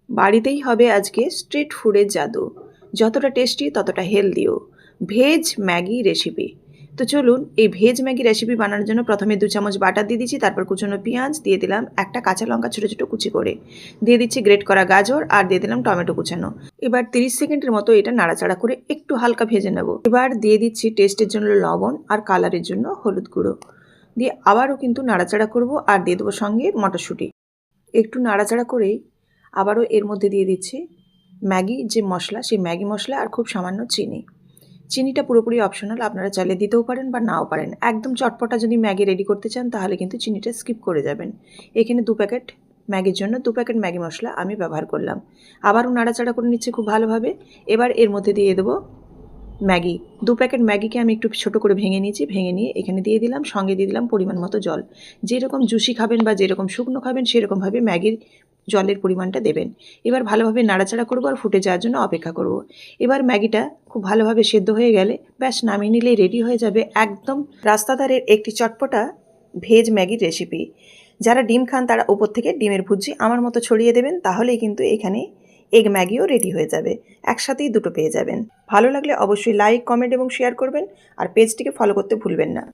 বাড়িতেই হবে আজকে স্ট্রিট ফুডের জাদু, যতটা টেস্টি ততটা হেলদিও। Veg Maggi recipe. তো চলুন এই ভেজ ম্যাগি রেসিপি বানানোর জন্য প্রথমে 2 চামচ বাটার দিয়ে দিচ্ছি, তারপর কুচনো পেঁয়াজ দিয়ে দিলাম, একটা কাঁচা লঙ্কা ছোটো ছোটো কুচি করে দিয়ে দিচ্ছি, গ্রেট করা গাজর আর দিয়ে দিলাম টমেটো কুচানো। এবার 30 সেকেন্ডের মতো এটা নাড়াচাড়া করে একটু হালকা ভেজে নেব। এবার দিয়ে দিচ্ছি টেস্টের জন্য লবণ আর কালারের জন্য হলুদ গুঁড়ো দিয়ে আবারও কিন্তু নাড়াচাড়া করব আর দিয়ে দেবো সঙ্গে মটরশুঁটি। একটু নাড়াচাড়া করেই আবারও এর মধ্যে দিয়ে দিচ্ছি ম্যাগি যে মশলা, সেই ম্যাগি মশলা আর খুব সামান্য চিনি। চিনিটা পুরোপুরি অপশনাল, আপনারা চাইলে দিতেও পারেন বা নাও পারেন। একদম চটপটা যদি ম্যাগি রেডি করতে চান তাহলে কিন্তু চিনিটা স্কিপ করে যাবেন। এখানে 2 প্যাকেট ম্যাগির জন্য 2 প্যাকেট ম্যাগি মশলা আমি ব্যবহার করলাম। আবারও নাড়াচাড়া করে নিচ্ছি খুব ভালোভাবে। এবার এর মধ্যে দিয়ে দেবো ম্যাগি। 2 প্যাকেট ম্যাগিকে আমি একটু ছোটো করে ভেঙে নিয়েছি, ভেঙে নিয়ে এখানে দিয়ে দিলাম, সঙ্গে দিয়ে দিলাম পরিমাণ মতো জল। যেরকম জুসি খাবেন বা যেরকম শুকনো খাবেন সেরকমভাবে ম্যাগির জলের পরিমাণটা দেবেন। এবার ভালোভাবে নাড়াচাড়া করবো আর ফুটে যাওয়ার জন্য অপেক্ষা করব। এবার ম্যাগিটা খুব ভালোভাবে সেদ্ধ হয়ে গেলে ব্যাস নামিয়ে নিলেই রেডি হয়ে যাবে একদম রাস্তাধারের একটি চটপটা ভেজ ম্যাগির রেসিপি। যারা ডিম খান তারা ওপর থেকে ডিমের ভুজি আমার মতো ছড়িয়ে দেবেন, তাহলেই কিন্তু এখানে এগ ম্যাগিও রেডি হয়ে যাবে। একসাথেই দুটো পেয়ে যাবেন। ভালো লাগলে অবশ্যই লাইক, কমেন্ট এবং শেয়ার করবেন আর পেজটিকে ফলো করতে ভুলবেন না।